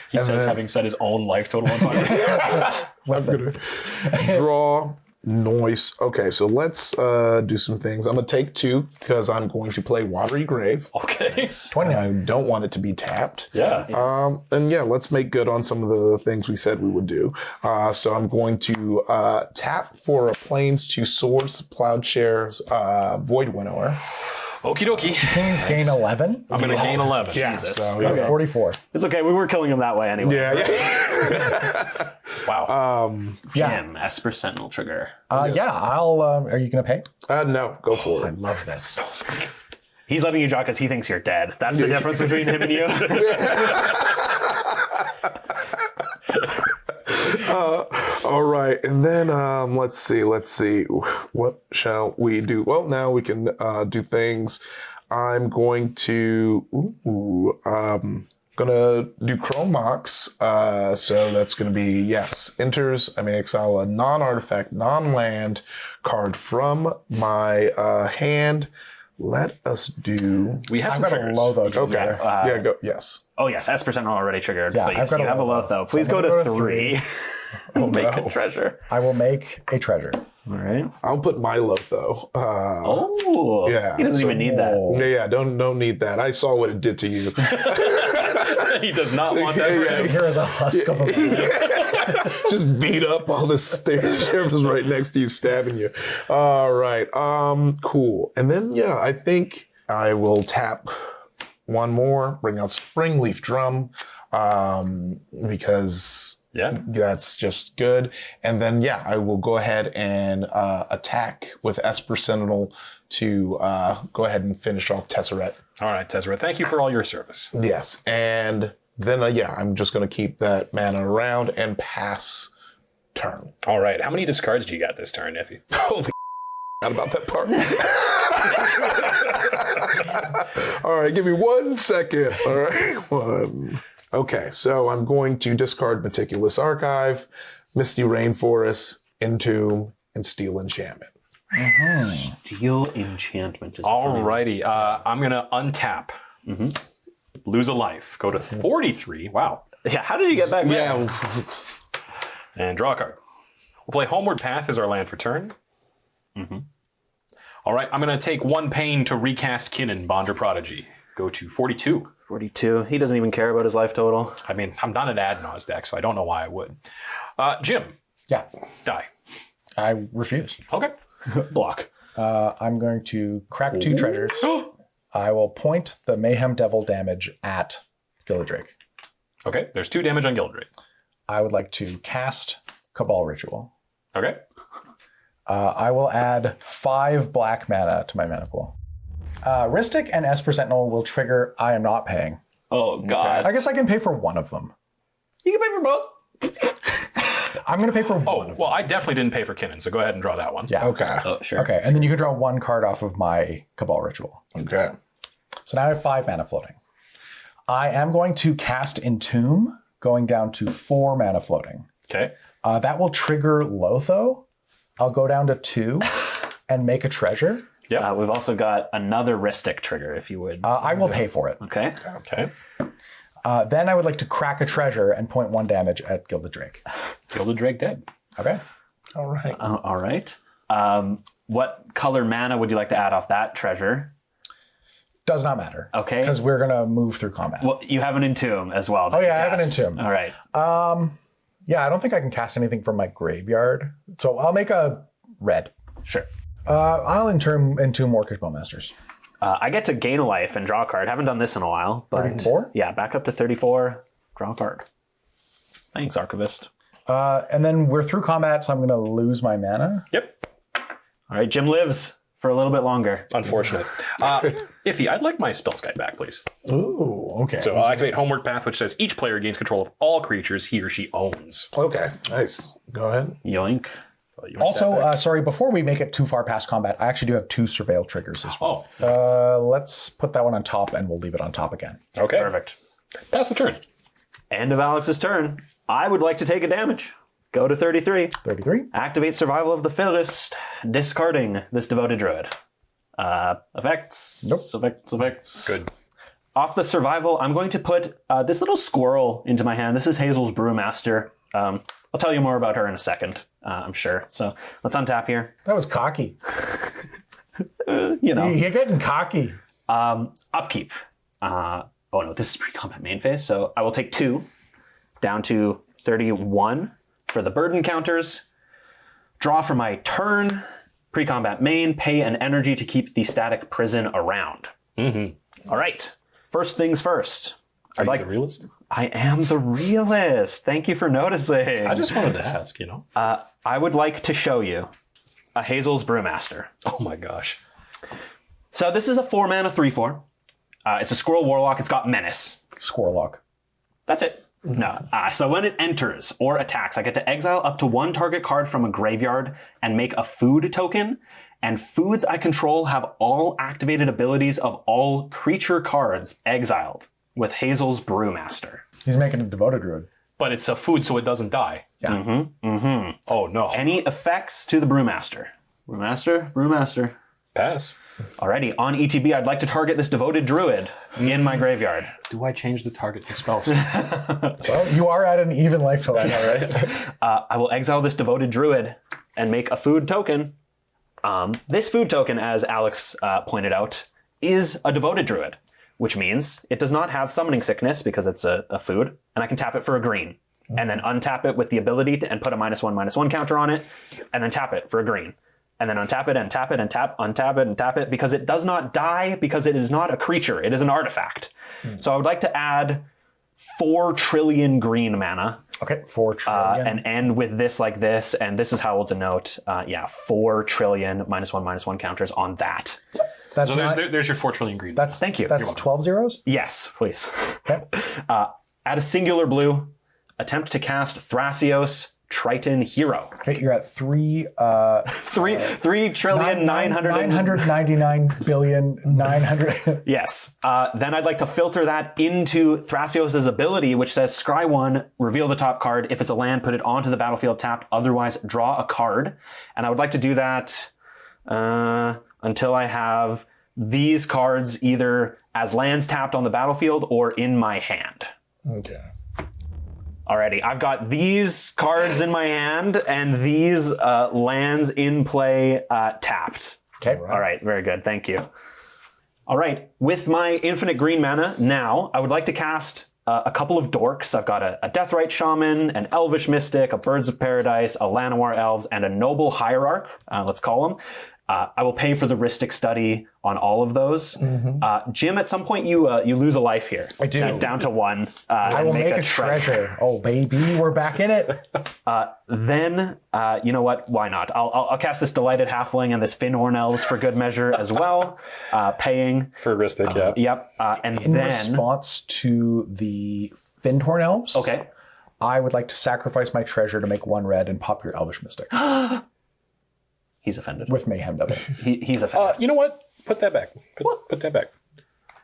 He says, having set his own life total on fire. I'm going to draw noise. Okay, so let's do some things. I'm going to take 2 because I'm going to play Watery Grave. Okay. 29. I don't want it to be tapped. Yeah. And yeah, let's make good on some of the things we said we would do. So I'm going to tap for a Plains to Swords, Plowshares, Void Winnower. Okie dokie. Gain 11. I'm going to gain 11. Jesus. So, Okay, yeah. 44. It's okay. We were killing him that way anyway. Yeah. Wow. Jim, Esper Sentinel trigger. Yeah, I'll. Are you going to pay? No, go for it. Love this. He's letting you draw because he thinks you're dead. That's the difference between him and you. All right, and then let's see. What shall we do? Well, now we can do things. I'm going to gonna do Chrome Mox. So that's gonna be enters. I may exile a non-artifact, non-land card from my hand. Let us do. We have I've some got triggers. a low though. Okay. Trigger. Go. Yes. Oh yes, Esper Sentinel already triggered. Yeah, but I've yes, got you a have a low Lotho. though. Please So go I'm gonna to go to 3. Make a treasure. I will make a treasure. All right. I'll put Milo though. Oh. Yeah. He doesn't even need that. Yeah, don't need that. I saw what it did to you. He does not want that. Sitting here as a husk of a man. Just beat up all the sheriff right next to you, stabbing you. All right. Cool. And then yeah, I think I will tap one more, bring out Springleaf Drum, because that's just good. And then yeah, I will go ahead and attack with Esper Sentinel to go ahead and finish off Tesseret. All right, Tesseret, thank you for all your service. Yes, and then I'm just going to keep that mana around and pass turn. All right, how many discards do you got this turn, Iffy? Holy not about that part. All right, give me 1 second. All right, one. Okay, so I'm going to discard Meticulous Archive, Misty Rainforest, Entomb, and Steel Enchantment. Steel Enchantment is Alrighty, I'm gonna untap, lose a life, go to 43. Wow. Yeah, how did you get back there? Yeah, And draw a card. We'll play Homeward Path as our land for turn. All right, I'm going to take 1 pain to recast Kinnan, Bonder Prodigy. Go to 42. 42. He doesn't even care about his life total. I mean, I'm not an ad naus deck, so I don't know why I would. Jim, Yeah, die. I refuse. Okay. Block. I'm going to crack 2 treasures. I will point the Mayhem Devil damage at Gillidrake. Okay, there's 2 damage on Gildrake. I would like to cast Cabal Ritual. Okay. I will add 5 black mana to my mana pool. Ristic and Esper Sentinel will trigger I am not paying. Oh, God. I guess I can pay for one of them. You can pay for both. I'm going to pay for one Oh, of them. well, I definitely didn't pay for Kinnan, so go ahead and draw that one. Yeah. okay, Oh, sure. Okay, and then you can draw 1 card off of my Cabal Ritual. okay. So now I have 5 mana floating. I am going to cast Entomb, going down to 4 mana floating. Okay. That will trigger Lotho. I'll go down to 2 and make a treasure. Yeah. We've also got another Ristic trigger, if you would. I will pay for it. Okay. Okay. Then I would like to crack a treasure and point 1 damage at Gilded Drake. Gilded Drake dead. Okay. All right. All right. What color mana would you like to add off that treasure? Does not matter. Okay. Because we're going to move through combat. Well, you have an Entomb as well. Oh, yeah, I have an Entomb. All right. Yeah, I don't think I can cast anything from my graveyard. So I'll make a red. Sure. I'll entomb Orcish Bowmasters. I get to gain a life and draw a card. Haven't done this in a while. But 34? Yeah, back up to 34. Draw a card. Thanks, Archivist. And then we're through combat, so I'm going to lose my mana. Yep. All right, Jim lives for a little bit longer. Unfortunately. Iffy, I'd like my Spells Guide back, please. Ooh, okay. So I'll activate Homeward Path, which says each player gains control of all creatures he or she owns. Okay, nice. Go ahead. Yoink. Also, sorry, before we make it too far past combat, I actually do have 2 Surveil triggers as well. Let's put that one on top, and we'll leave it on top again. Okay. Perfect. Pass the turn. End of Alex's turn. I would like to take a damage. Go to 33. 33. Activate Survival of the Fittest, discarding this Devoted Druid. Effects. Nope. Effects. Good. Off the Survival, I'm going to put this little squirrel into my hand. This is Hazel's Brewmaster. I'll tell you more about her in a second, I'm sure. So let's untap here. That was cocky. You know. You're getting cocky. Upkeep. Oh no, this is pre-combat main phase, so I will take 2 down to 31 for the burden counters. Draw for my turn. Pre-combat main, pay an energy to keep the static prison around. All right. First things first. Are you the realist? I am the realist. Thank you for noticing. I just wanted to ask, you know. I would like to show you a Hazel's Brewmaster. Oh my gosh. So this is a 4 mana 3/4. It's a Squirrel Warlock. It's got Menace. Squirlock. That's it. No. So when it enters or attacks, I get to exile up to 1 target card from a graveyard and make a food token. And foods I control have all activated abilities of all creature cards exiled with Hazel's Brewmaster. He's making a Devoted Druid. But it's a food, so it doesn't die. Yeah. Oh no. Any effects to the Brewmaster? Brewmaster? Pass. Alrighty, on ETB, I'd like to target this devoted druid in my graveyard. Do I change the target to spells? Well, you are at an even life total. I will exile this devoted druid and make a food token. This food token, as Alex pointed out, is a devoted druid, which means it does not have summoning sickness because it's a food, and I can tap it for a green, and then untap it with the ability and put a -1/-1 counter on it, and then tap it for a green. And then untap it and tap it and untap it and tap it because it does not die because it is not a creature. It is an artifact. So I would like to add 4 trillion green mana. Okay, 4 trillion. And end with this like this. And this is how we'll denote, 4 trillion -1/-1 counters on that. That's So not- there's your 4 trillion green. Thank you. That's 12 zeros? Yes, please. Okay. Add a singular blue. Attempt to cast Thrasios Triton Hero. Okay, you're at 3... 3 trillion 999 billion 900... Yes. Then I'd like to filter that into Thrasios' ability, which says scry 1, reveal the top card. If it's a land, put it onto the battlefield tapped. Otherwise, draw a card. And I would like to do that until I have these cards either as lands tapped on the battlefield or in my hand. Okay. Alrighty, I've got these cards in my hand and these lands in play tapped. Okay. All right, very good, thank you. All right, with my infinite green mana, now I would like to cast a couple of dorks. I've got a Deathrite Shaman, an Elvish Mystic, a Birds of Paradise, a Llanowar Elves, and a Noble Hierarch, let's call them. I will pay for the Rhystic Study on all of those. Jim, at some point you lose a life here. I do. Down to 1. I will make a treasure. Oh, baby, we're back in it. Then, you know what? Why not? I'll cast this Delighted Halfling and this Finhorn Elves for good measure as well. Paying. For Rhystic, yeah. Yep. And In then... response to the Findhorn Elves, Okay. I would like to sacrifice my treasure to make 1 red and pop your Elvish Mystic He's offended. with Mayhem Devil. He's offended. You know what? Put that back. Put that back.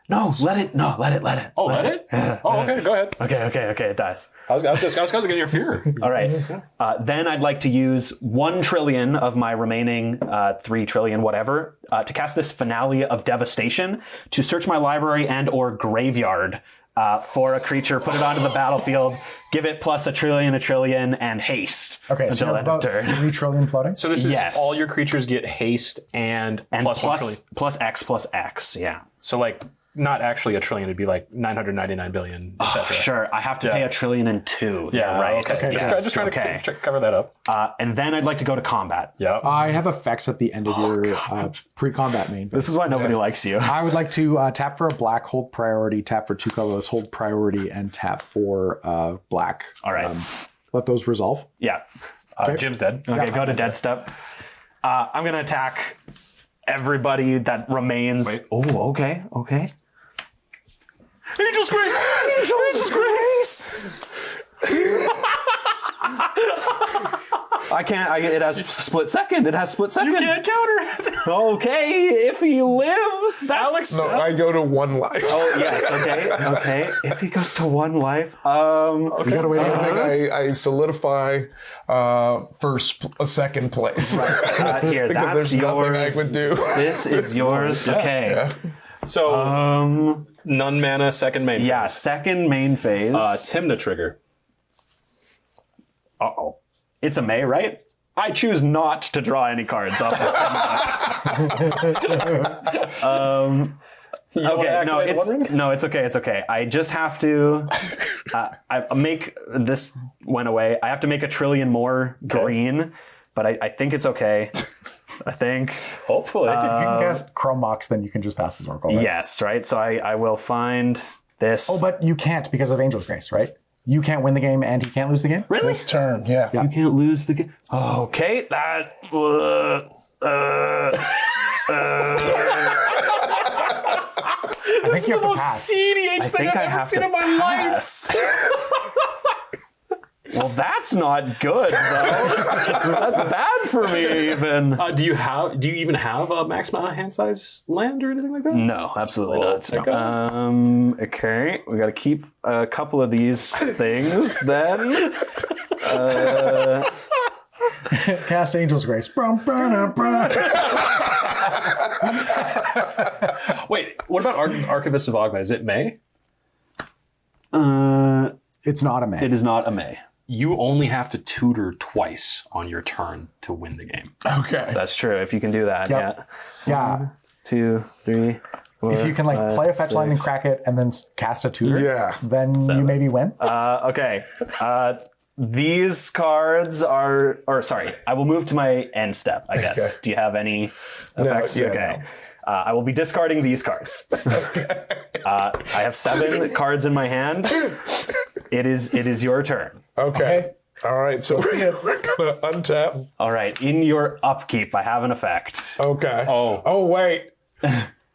No, let it. Oh, let it? Oh, okay, go ahead. Okay, it dies. I was going to your fear. All right. Then I'd like to use 1 trillion of my remaining 3 trillion whatever to cast this Finale of Devastation to search my library and or graveyard for a creature, put it onto the battlefield, give it plus a trillion, and haste. Okay, so you have until end of about turn. 3 trillion floating? So this is Yes. all your creatures get haste and And plus 1 trillion. plus X, yeah. So like not actually a trillion, it'd be like 999 billion, etc. Sure, I have to pay 1,200,000,002. Yeah, right. Okay. Just trying to cover that up. And then I'd like to go to combat. Yeah. I have effects at the end of your pre-combat main phase. This is why nobody likes you. I would like to tap for a black, hold priority, tap for 2 colorless, hold priority, and tap for black. All right. Let those resolve. Yeah. Jim's dead. Okay, go to dead step. I'm going to attack everybody that remains. Wait. Oh, okay. Angel's Grace! Angel's Grace! I can't. It has split second. You can't counter it. Okay, if he lives, that's. Alex. No, I go to 1 life. Oh yes. Okay. If he goes to 1 life, We gotta wait. I think I solidify a second place. here, Because that's there's nothing I yours. would do. This is yours. Okay. Yeah. So none mana, second main. Yeah. phase. Second main phase. Tymna trigger. Uh-oh. It's a May, right? I choose not to draw any cards off of it's okay. I just have to I make this went away. I have to make a trillion more green, but I think it's okay. I think. Hopefully. If you can cast Chrome Mox, then you can just pass this Oracle. Right? Yes, right? So I will find this. Oh, but you can't because of Angel's Grace, right? You can't win the game and he can't lose the game? Really? This turn, yeah. You can't lose the game. Okay, that. I think you have to pass. CEDH I thing think I've I ever have seen to in my life. pass. Well, that's not good, though. That's bad for me, even. Do you even have a max mana hand size land or anything like that? No, absolutely not. take Okay, we got to keep a couple of these things then. Cast Angel's Grace. Brum, brum, brum. Wait, what about Archivist of Ogma? Is it May? It's not a May. It is not a May. You only have to tutor twice on your turn to win the game. Okay. That's true. If you can do that, Yep. yeah. Yeah. 2, 3, 4, If you can like 5, play a fetch line and 6. crack it and then cast a tutor, Yeah. then you maybe win. Okay. These cards are, or sorry, I will move to my end step, I guess. Okay. Do you have any effects? yeah, Okay. I will be discarding these cards. I have 7 cards in my hand. It is your turn. Okay. All right. So we're gonna untap. All right. In your upkeep, I have an effect. Okay. Oh. Oh wait.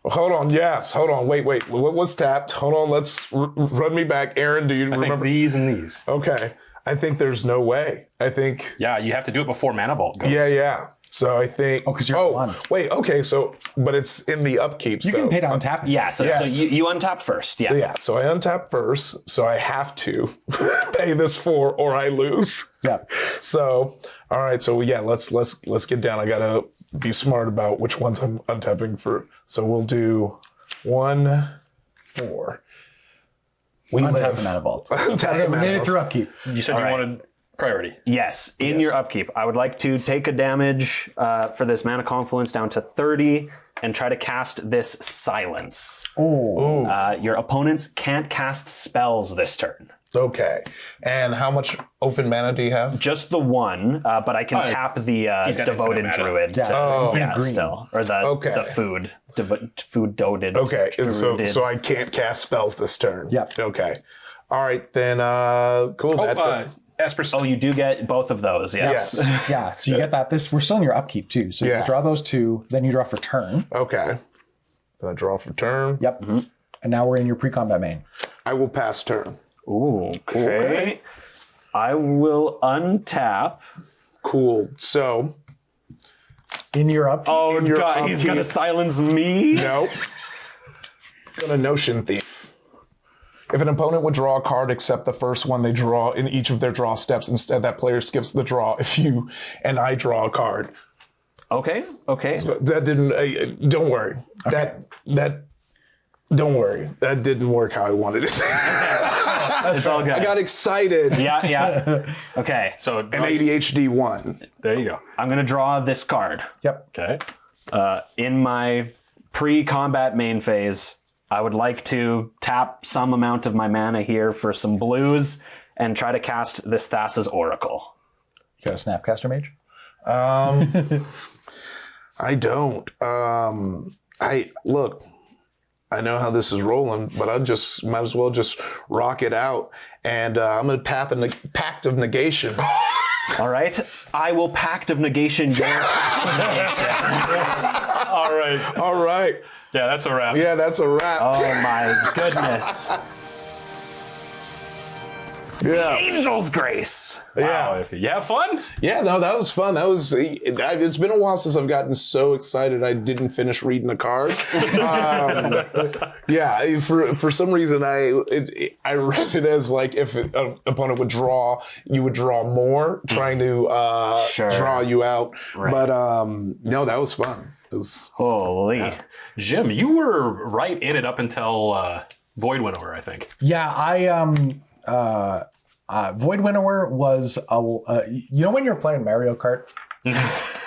Hold on. Yes. Hold on. Wait. What was tapped? Hold on. Let's run me back. Aaron, do you I think remember? these and these. Okay. I think there's no way. I think. Yeah, you have to do it before Mana Vault goes. Yeah. So I think. Oh, 'cause you're at 1. Wait. Okay. So, but it's in the upkeep. You can pay to untap. Yeah. So, Yes. so you untap first. Yeah. Yeah. So I untap first. So I have to pay this for, or I lose. Yeah. So, all right. So yeah, let's get down. I gotta be smart about which ones I'm untapping for. So we'll do 1, 4. We Untap live. the Mana Vault. Untap Okay, the we mana made it vault. through upkeep. You said you wanted priority. Yes, in your upkeep, I would like to take a damage for this mana confluence down to 30 and try to cast this silence. Oh. Your opponents can't cast spells this turn. Okay. And how much open mana do you have? Just the one, but I can tap the got devoted infinite mana. druid. Yeah, infinite green. Still, or the Okay. food doted. Okay. And druided. so I can't cast spells this turn. Yep. Okay. All right. Then cool. Esper. Oh, you do get both of those. Yes. Yes. Yeah, so you get that. We're still in your upkeep too. So Yeah. you draw those 2, then you draw for turn. Okay. Then I draw for turn. Yep. And now we're in your pre-combat main. I will pass turn. Ooh, okay. I will untap. Cool. So In your upkeep. Oh your God, he's gonna upkeep. silence me. nope. Gonna Notion Thief. If an opponent would draw a card except the first one they draw in each of their draw steps, instead that player skips the draw. If you and I draw a card, Okay. that didn't. Don't worry. That. Don't worry. That didn't work how I wanted it. It's all good. I got excited. Yeah. Okay. So And ADHD won. there you go. I'm gonna draw this card. Yep. Okay. In my pre-combat main phase, I would like to tap some amount of my mana here for some blues and try to cast this Thassa's Oracle. You got a Snapcaster Mage? I don't. I know how this is rolling, but I just might as well just rock it out. And I'm gonna Pact of Negation. All right. I will Pact of Negation your All right. All right. Yeah, that's a wrap. Yeah, that's a wrap. Oh my goodness. Yeah. Angel's Grace. Yeah. Wow, Iffy. You have fun? Yeah, no, that was fun. It's been a while since I've gotten so excited I didn't finish reading a card. Yeah, for some reason I read it as like if an opponent would draw, you would draw more, trying to draw you out. Right. But no, that was fun. It was, Holy. Jim, you were right in it up until Void Winnower, I think. Yeah, Void Winnower was you know when you're playing Mario Kart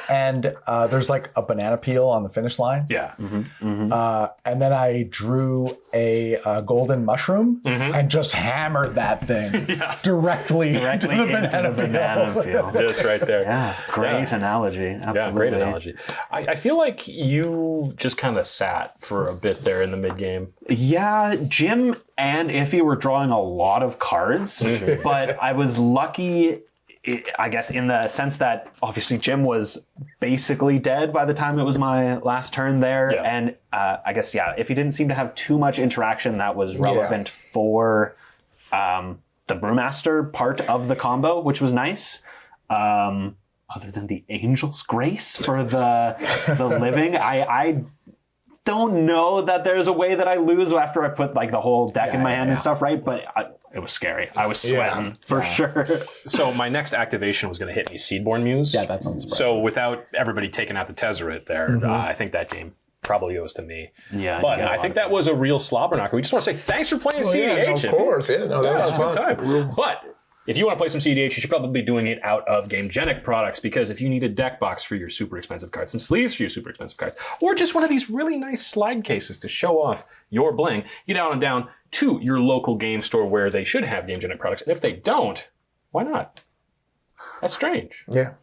and there's like a banana peel on the finish line, Yeah. and then I drew a golden mushroom and just hammered that thing directly into the banana peel. Just right there. Yeah, great analogy. Absolutely. Yeah, great analogy. I feel like you just kind of sat for a bit there in the mid game. Yeah, Jim and Iffy were drawing a lot of cards, but I was lucky, I guess, in the sense that obviously Jim was basically dead by the time it was my last turn there. Yeah. And I guess, if he didn't seem to have too much interaction that was relevant for the Brewmaster part of the combo, which was nice. Other than the Angel's Grace for the living, I don't know that there's a way that I lose after I put like the whole deck in my hand and stuff, right? But it was scary. I was sweating for sure. So my next activation was going to hit me Seedborn Muse. Yeah, that sounds surprising. So without everybody taking out the Tezzeret there, I think that game probably goes to me. Yeah, But you got a I lot think of that was a real slobber knocker. We just want to say thanks for playing Oh, yeah, cEDH. of course. Yeah, no, that was a good fun. time. But if you want to play some cEDH, you should probably be doing it out of Gamegenic products, because if you need a deck box for your super expensive cards, some sleeves for your super expensive cards, or just one of these really nice slide cases to show off your bling, you get on and down to your local game store where they should have Gamegenic products. And if they don't, why not? That's strange. Yeah.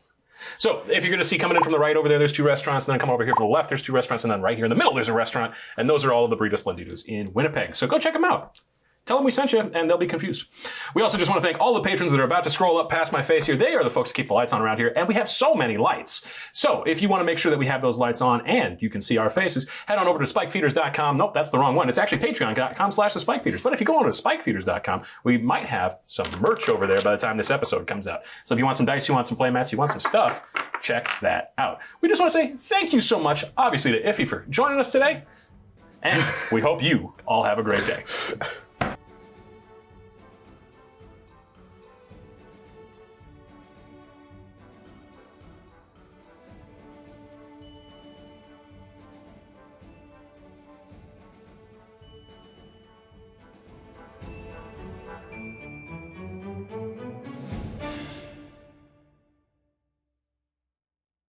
So if you're going to see coming in from the right over there's 2 restaurants, and then come over here from the left, there's 2 restaurants, and then right here in the middle, there's a restaurant, and those are all of the Burrito Splendidos in Winnipeg. So go check them out. Tell them we sent you, and they'll be confused. We also just want to thank all the patrons that are about to scroll up past my face here. They are the folks that keep the lights on around here, and we have so many lights. So if you want to make sure that we have those lights on and you can see our faces, head on over to spikefeeders.com. Nope, that's the wrong one. It's actually patreon.com/thespikefeeders. But if you go on to spikefeeders.com, we might have some merch over there by the time this episode comes out. So if you want some dice, you want some playmats, you want some stuff, check that out. We just want to say thank you so much, obviously, to Iffy for joining us today, and we hope you all have a great day.